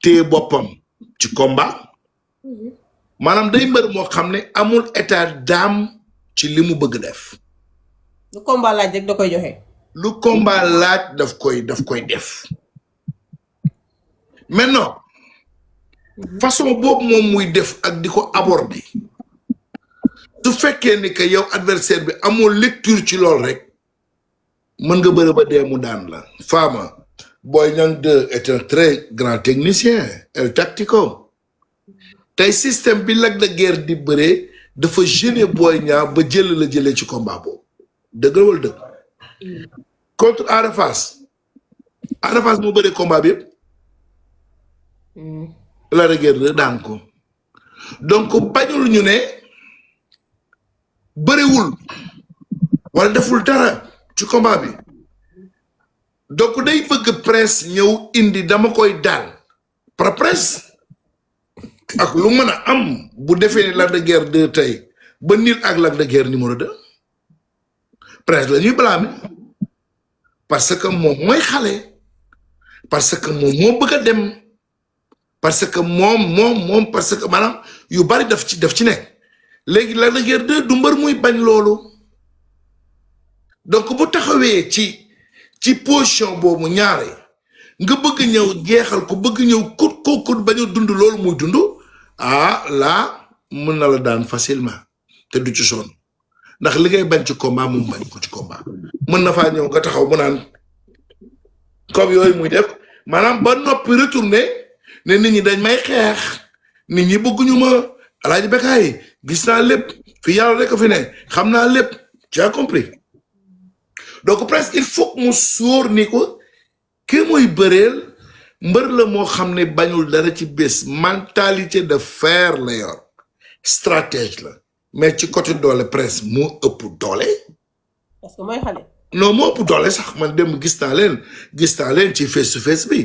téye boppam ci combat maanaam day mbër moo xam ne amul état d'âme ci li mu bëgg def lu combat laaj rek da koy joxe lu combat laaj daf koy def maintenant façon boobu moom muy def ak di ko aborder su fekkee ni que yow adversaire bi amoo lecture ci lool rek mën nga bëre ba dee mu daan la Fama Boy Niang 2 est un très grand technicien el tactico tey système bi Lac de Guiers di bëree dafa gêner Boy Niang ba jëlee ci combat boobu dëgg la wala dëgg contre Ada Fass mu bëree combat bi yëpp Lac de Guiers daan ko donc bañul ñu ne bëriwul wala deful dara ci combat bi donc day bëgg presse ñëw indi dama koy daal par presse ak lu mën a am bu defee ni Lac de Guiers 2 tey ba nil ak Lac de Guiers numéro 2 presse la ñuy blâmer parce que moom mooy xale parce que moom moo bëgg a dem parce que moom parce que maanaam yu bari daf ci nekk léegi Lac de Guiers 2 du mbër muy bañ loolu donc bu taxawee ci position boobu ñaare nga bëgg ñëw jeexal ko bëgg ñëw kut bañ a dund loolu muy dund ah là mën na la daan facilement te du ci sonn ndax li ngay bañ ci combat moom bañ ko ci combat mën na faa ñëw nga taxaw mu naan comme yooyu muy def maanaam ba noppi retourné ne nit ñi dañ may xeex nit ñi bëgguñu ma Alaaji Bécaye gis naa lépp fi yàlla rek a fi ne xam naa lépp tu as compris donc presque il faut que mu sóor ni ko kii muy bëreel mbër la moo xam ne bañul dara ci bés mentalité de fer la yor stratège la mais ci côté doole presque moo ëpp doole. parce que mooy xale. non moo ëpp doole sax man dem gis naa leen ci face to face bi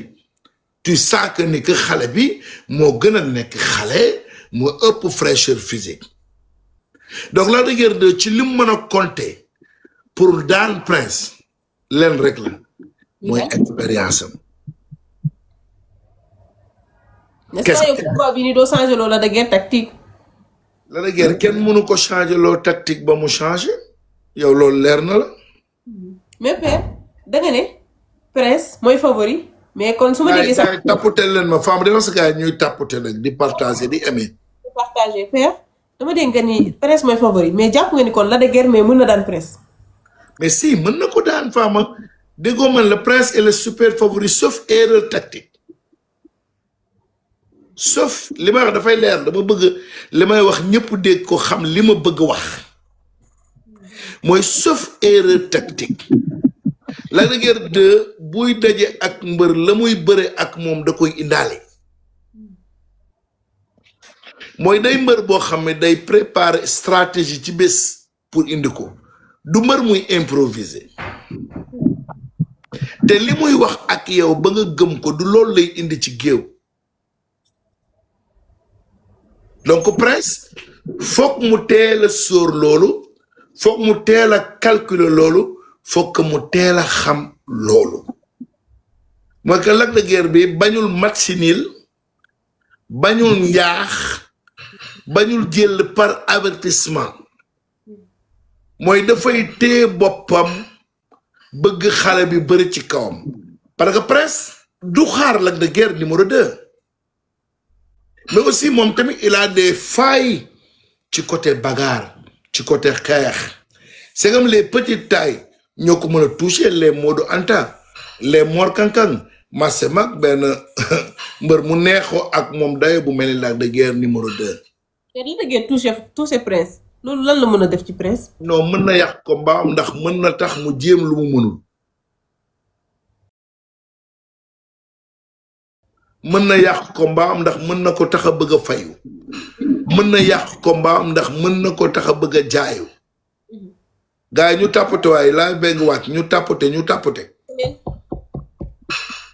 tu sens que ni que xale bi moo gën a nekk xale moo ëpp fraîcheur physique donc Lac de Guiers 2 ci li mu mën a compter pour daan prince leen rek la mooy expérience am. n'est-ce pas yow combat bi ni doo changé loo Lac de Guiers tactique. Lac de Guiers kenn mënu ko changé loo tactique ba mu changé yow loolu leer na la. mais père da nga ne prince mooy favori. mais kon su ma déggee sax tapoté leen ma femme de ce gars ñuy tapoté nag di partager di aimer. di partager père dama dégg nga ni prince mooy favori mais jàpp nga ni kon Lac de Guiers mais mën na daan prince. mais si mën na ko daan femme déggoo man le prince est le super favori sauf erreur tactique sauf li may wax dafay leer dama bëgg li may wax ñëpp dégg ko xam li ma bëgg wax mooy sauf erreur tactique. Lac de Guiers 2 buy daje ak mbër la muy bëre ak moom da koy indaale mooy day mbër boo xam ne day préparer stratégie ci bés pour indi ko du mbër muy improviser te li muy wax ak yow ba nga gëm ko du loolu lay indi ci géew donc prince foog mu teel a sóor loolu foog mu teel a calculer loolu foog mu teel a xam loolu mooy que Lac de Guiers bi bañul match nul bañul njaax bañul jël par avertissement mooy dafay téye boppam bëgg xale bi bëri ci kawam parce que presque du xaar Lac de Guiers numéro 2 mais aussi moom tamit il a des failles ci côté bagarre ci côté xeex c'est comme les petites tailles ñoo ko mën a toucher les Modou Anta les Mor Kankang Massé Mag benn mbër mu neexoo ak moom dayo bu mel ni Lac de Guiers numéro 2. te Lac de Guiers touché prince loolu lan la mën a def ci prince. non mën na yàq combat am ndax mën na tax mu jéem lu mu mënul. mën na yàq combat am ndax mën na ko tax a bëgg a fayu. mën na yàq combat am ndax mën na ko tax a bëgg a jaayu. gars yi ñu tapote waaye laa bëgg wàcc ñu tapote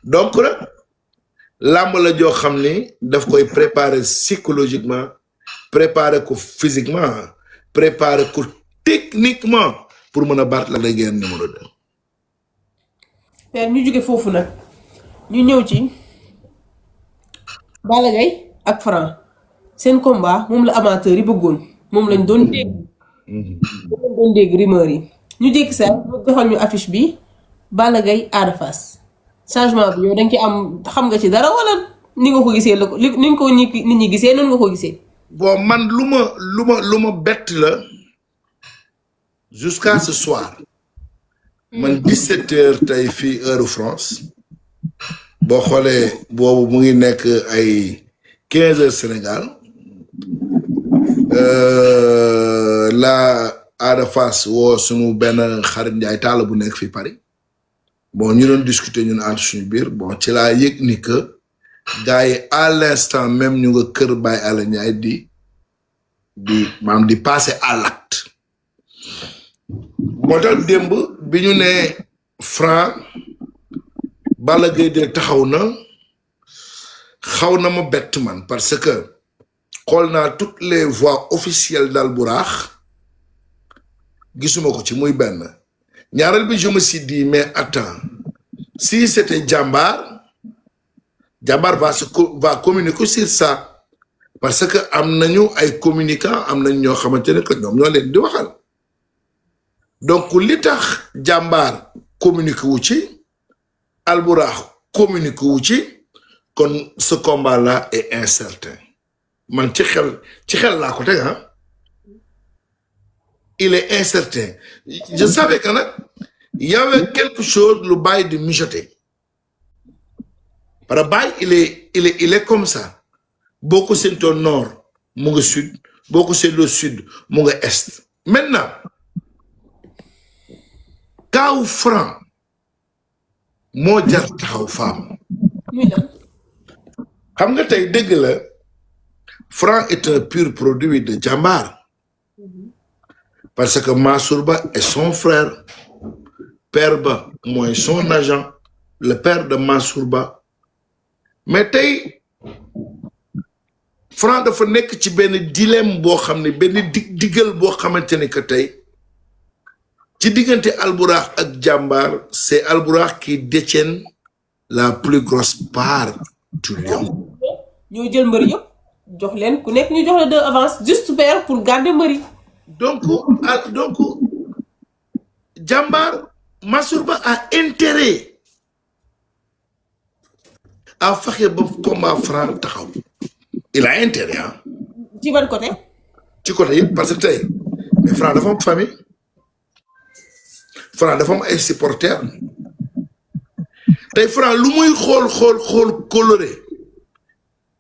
donc nag làmb la joo xam ni daf koy préparer psychologiquement préparer ko physiquement préparer ko techniquement pour mën a baat Lac de Guiers numéro 2. père ñu jóge foofu nag ñu ñëw ci Balla Gaye ak Franc seen combat moom la amateur yi bëggoon moom lañ doon dégg moom lañ doon dégg rumeur yi ñu jékki saa mu joxal ñu affiche bi Balla Gaye Ada Fass changement bi yow dañ ci am xam nga ci dara wala ni nga ko gisee la ko ni nga ko nit ñi gisee noonu nga ko gisee. bon man lu ma bett la jusqu'à ce soir man 17h tey fii heure France boo xoolee boobu mu ngi nekk ay 15h Sénégal la Ada Fass woo sunu benn xarit Njaay Taala bu nekk fii Paris bon ñu doon discuter ñun entre suñu biir bon ci laa yëg ni que gars yi à l'instant même ñu nga kër Baye Alla Ndiaye di passer à l'acte moo tax démb bi ñu ne Franc Balla Gaye de taxaw na xaw na ma bett man parce que xool naa toutes les voix officielles d'Albourakh gisuma ko ci muy benn ñaareel bi je me suis dit mais attends si c'était Jambar va communiquer sur ça parce que am nañu ay communicants am nañ ñoo xamante ne que ñoom ñoo leen di waxal donc li tax Jambar communiqué wu ci Albourakh communiqué wu ci kon ce combat là est incertain man ci xel laa ko teg il est incertain je savais que nag y avait quelque chose lu Baye di mijoter parce que Baye il est comme ça boo ko séentoo nord mu nga sud boo ko séentoo sud mu nga est maintenant kaaw Franc moo jar taxaw faam xam nga tey dëgg la Franc est un pur produit de Jambar parce que Mansour Ba est son frère père ba mooy son agent le père de Mansour Ba mais tey Franc dafa nekk ci benn dilemme boo xam ne benn diggal boo xamante ne que tey ci diggante Albourakh ak Jambar c'est Albourakh qui détient la plus grosse part du lion. ñoo jël mbër yëpp jox leen ku nekk ñu jox la 2 avance juste pour garder mbër yi. donc Jambar Mansour Ba a intérêt à fexe ba combat Franc taxaw il a intérêt ci ban côté. ci côté yëpp parce que tey mais Franc dafa am famille Franc dafa am ay supporters tey Franc lu muy xool coloré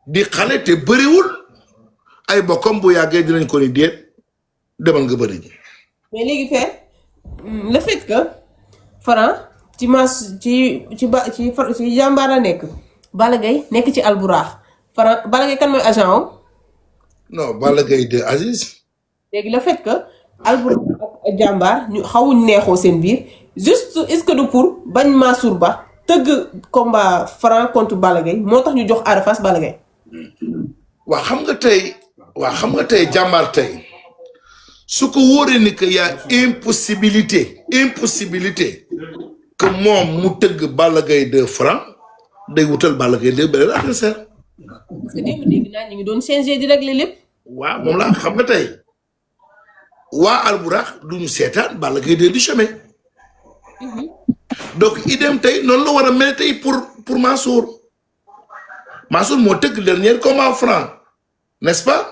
di xale te bëriwul ay bokkam bu yàggee dinañ ko ni déet demal nga bëri ji. mais léegi fee le fait que Franc ci Jambar la nekk Balla Gaye nekk ci Albourakh Franc Balla Gaye kan mooy agent am. non Balla Gaye de Aziz. léegi le fait que Albourakh ak Jambar ñu xawuñ neexoo seen biir juste est-ce que du pour bañ Mansour Ba tëgg combat Franc contre Balla Gaye moo tax ñu jox Ada Fass Balla Gaye. waa xam nga tey Jambar tey su ko wóoree ni que y a impossibilité que moom mu tëgg Balla Gaye de Franc day wutal Balla Gaye de beneen adversaire. parce que démb dégg naa ñu ngi doon changer di régler lépp. waaw moom laa xam nga tey waa Albourakh du ñu seetaan Balla Gaye de du chemin donc idem tey noonu la war a mel tey pour Mansour moo tëgg dernier combat Franc n'est-ce pas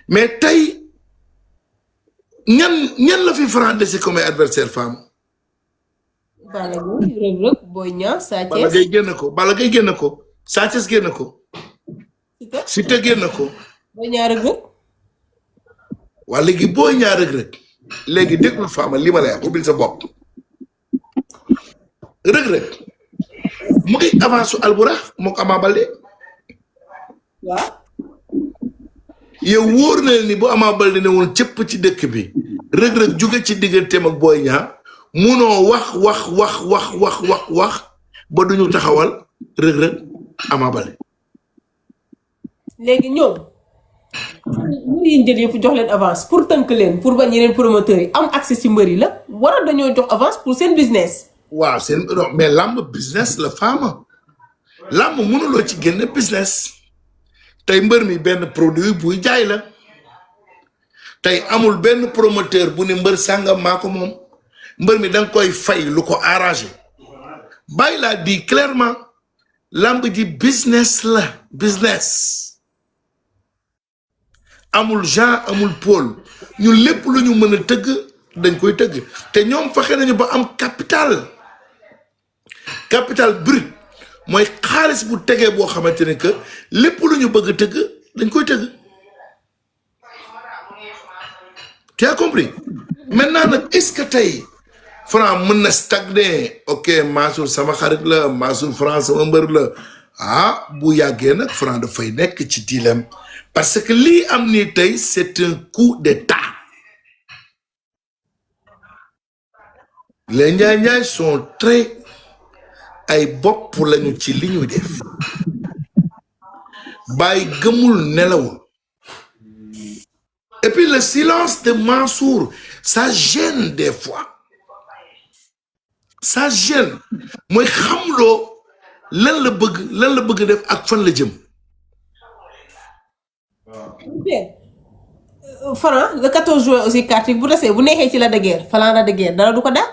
mais tey ñan la fi Franc dese comme adversaire femme. Balla Gaye Reug Reug Boy Niang Sa Thiès. Balla Gaye génn ko Sa Thiès génn ko. Siteu génn ko. Boy Niang Reug Reug. waa léegi Boy Niang Reug Reug léegi déglu Fama li ma lay wax ubbil sa bopp Reug Reug mu ngi avance su Albourakh moo ko Ama Baldé. waaw. yow wóor na ni bu Ama Baldé ne woon cëpp ci dëkk bi Reug Reug jóge ci digganteem ak Boy Niang munoo wax ba duñu taxawal Reug Reug Ama Baldé. léegi ñoom mbër yi ñu jël yëpp jox leen avance pour tënk leen pour bañ yeneen promoteurs yi am accès ci mbër yi la wala dañoo jox avance pour seen business. waaw mais lamb business la Fama làmb mënuloo ci génne business tey mbër mi benn produit buy jaay la tey amul benn promoteur bu ne mbër sàngam maa ko moom mbër mi da nga koy fay lu ko arrangé bàyyi laa di clairement làmb ji business la business amul Jean amul Paul ñu lépp lu ñu mën a tëgg dañ koy tëgg te ñoom fexe nañu ba am capital brut mooy xaalis bu tegee boo xamante ne que lépp lu ñu bëgg a tëgg dañ koy tëgg tu as compris maintenant nag est-ce que tey Franc mën na stagner ok Mansour sama xarit la Mansour Franc sama mbër la ah bu yàggee nag Franc dafay nekk ci dilemme parce que lii am nii tey c'est un coup d'état les Njaay sont très ay bopp lañu ci li ñuy def bàyyi gëmul nelawul et puis le silence de Mansour ça gêne des fois ça gêne mooy xamloo lan la bëgg def ak fan la jëm. Franc le 14 juin aussi quartier bu desee bu neexee ci la de guerre Franc la de guerre dara du ko dàq.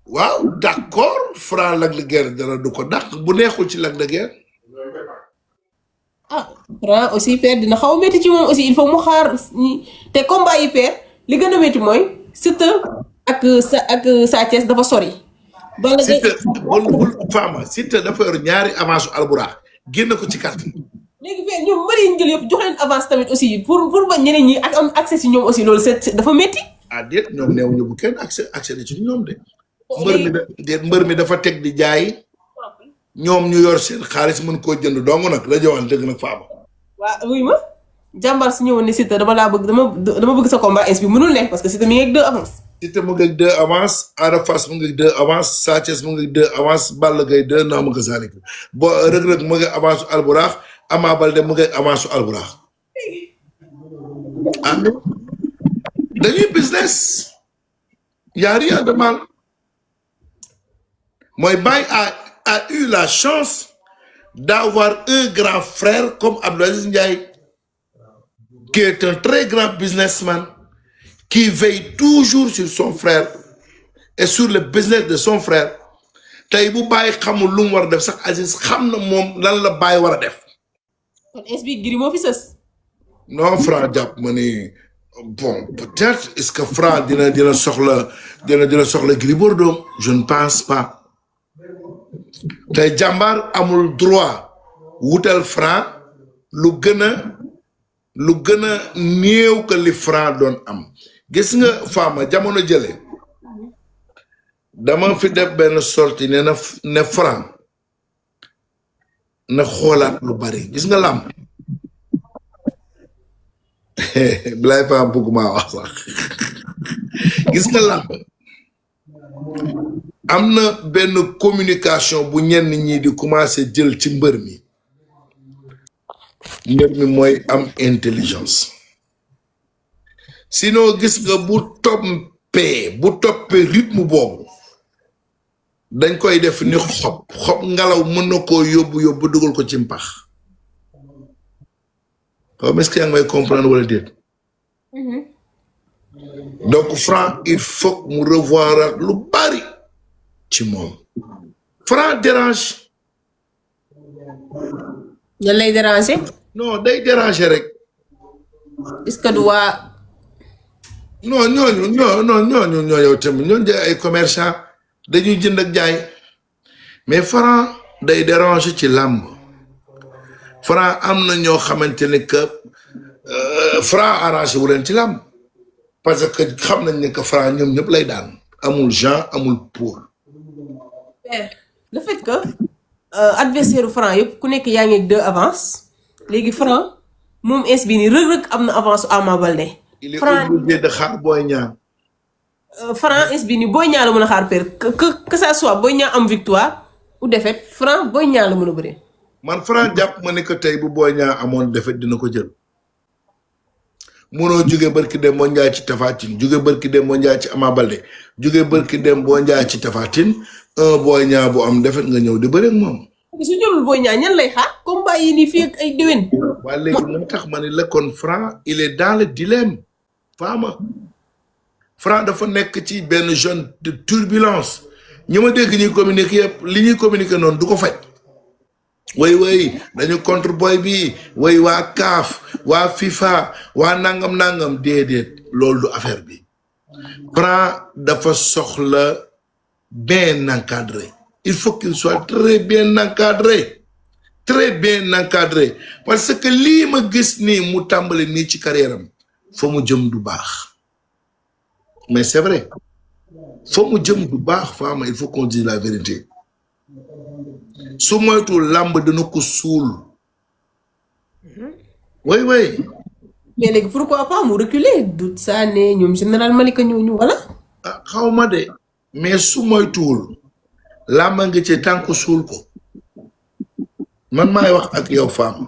waaw d'accord Franc Lac de Guiers dara du ko dàq bu neexul ci Lac de Guiers. ah Franc aussi père dina xaw a métti ci moom aussi il faut mu xaar te combat yi père li gën a métti mooy Siteu ak Sa Thiès dafa sori. Siteu bul Fama Siteu dafa yor ñaari avance alburax génn ko ci carte. léegi père ñoom mbëri yi ñu jël yëpp jox leen avance tamit aussi pour ba ñeneen ñi ak am accès si ñoom aussi loolu dafa métti. ah déet ñoom neewuñu bu kenn accès ci ñoom de. mbër mi dafa teg di jaay ñoom ñu yor seen xaalis mën koo jënd dong nag la jëwal dëgg nag Fama. waaw wuy ma jàmbaar su ñëwoon ne Siteu dama bëgg sa combat ins bi mënul nekk parce que Siteu mi ngi ak 2 avance. Siteu mu ngi ak 2 avance Ada Fass mu ngi ak 2 avance Sa Thiès mu ngi ak 2 avance Balla Gaye 2 naa ma ko saalik bo Reug Reug mu ngi avance su alburax Ama Baldé mu ngi avance su alburax ah dañuy business y a rien de mal. Moi, Baye a eu la chance d'avoir un grand frère comme Abdoulaziz Ndiaye, qui est un très grand businessman, qui veille toujours sur son frère et sur le business de son frère. Tay bu Baye xamul lu mu war a def sax Aziz xam na moom lan la Baye war a def. kon SB Gris moo fi sës. non Franc jàpp ma ni bon peut-être est-ce que Franc dina soxla Gris Bordeaux je ne pense pas. tey jàmbaar amul droit wutal Franc lu gën a néew que li Franc doon am gis nga Fama jamono jële dama fi def benn sortie ne Franc na xoolaat lu bari gis nga làmb bilay Fama bëgguma wax sax gis nga làmb am na benn communication bu ñenn ñi di commencer jël ci mbër mi mooy am intelligence sinon gis nga bu toppee rythme boobu dañ koy def ni xob ngelaw mën na koo yóbbu dugal ko ci mpax xaw est-ce que yaa ngi may comprendre wala déet donc Franc il faut mu revoir lu bari ci moom Franc dérange. nga lay déranger. non day déranger rek. est-ce que du waa. non ñooñu yow tamit ñooñu ay commerçant dañuy jënd ak jaay mais Franc day déranger ci làmb Franc am na ñoo xamante ne que Franc arrangé wu leen ci làmb parce que xam nañ ne que Franc ñoom ñëpp lay daan amul Jean amul Paul. le fait que adversaire Franc yëpp ku nekk yaa ngi ak 2 avance léegi Franc moom ins bi nii Reug Reug am na avance su Ama Baldé. il est obligé de xaar Boy Niang. Franc ins bi nii Boy Niang la mën a xaar père que ça soit Boy Niang am victoire ou défaite Franc Boy Niang la mën a bëree. man Franc jàpp ma ne que tey bu Boy Niang amoon défaite dina ko jël. munoo jóge barki dem moo njaay ci Tapha Tine jóge barki dem moo njaay ci Ama Baldé jóge barki dem boo njaay ci Tapha Tine un Boy Niang bu am defet nga ñëw di bëri ak moom. su jëlul Boy Niang ñan lay xaar combat yi nii fii ak ay déwén. waa léegi moo tax ma ne la kon Franc il est dans le dilemme Fama Franc dafa nekk ci benn zone de turbulence ñi ma dégg ñuy communiquer yëpp li ñuy communiquer noonu du ko faj way dañu contre boy bi way waa CAF waa FIFA waa nangam déedéet loolu du affaire bi Franc dafa soxla bien encadré il faut qu'il soit très bien encadré parce que lii ma gis nii mu tàmbali nii ci carrière am fa mu jëm du baax mais c'est vrai fa mu jëm du baax Fama il faut qu'on dise la vérité su moytu làmb dana ko suul oui mais léegi pourquoi pas mu reculer Doudou Sané ñoom général Malika ñooñu wala. ah xaw ma de mais su moytuwul làmb nga ci tànk suul ko man maay wax ak yow Fama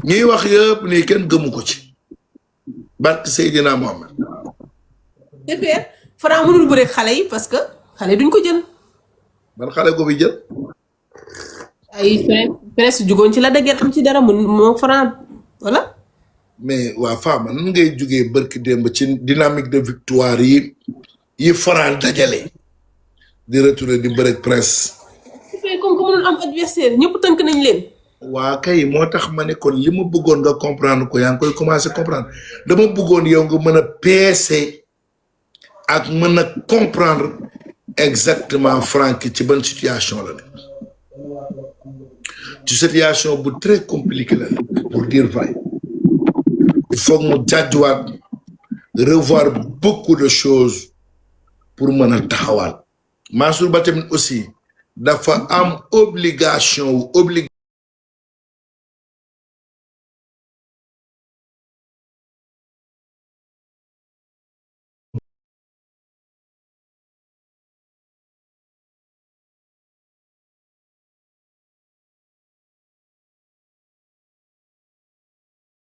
ñiy wax yëpp nii kenn gëmu ko ci barke Seydina Mohamed. DPR Franc mënul bëre xale yi parce que xale duñ ko jël. ban xale ko bi jël. ay presse jugoon ci la dëgër am ci dara moo Franc voilà. mais waa Fama nan ngay jugee barki démb ci dynamique de victoire yi Franc dajale di retourner di bëre presse. comme que mënul am adversaire ñëpp tënk nañ leen. waa kay moo tax ma ne kon li ma bëggoon nga comprendre ko yaa ngi koy commencé comprendre dama bëggoon yow nga mën a peese ak mën a comprendre exactement Franc ci ban situation la nekk ci situation bu très compliquée la nekk pour dire vrai il faut mu jàjjuwaat revoir beaucoup de choses pour mën a taxawaal Mansour Ba tamit aussi dafa am obligation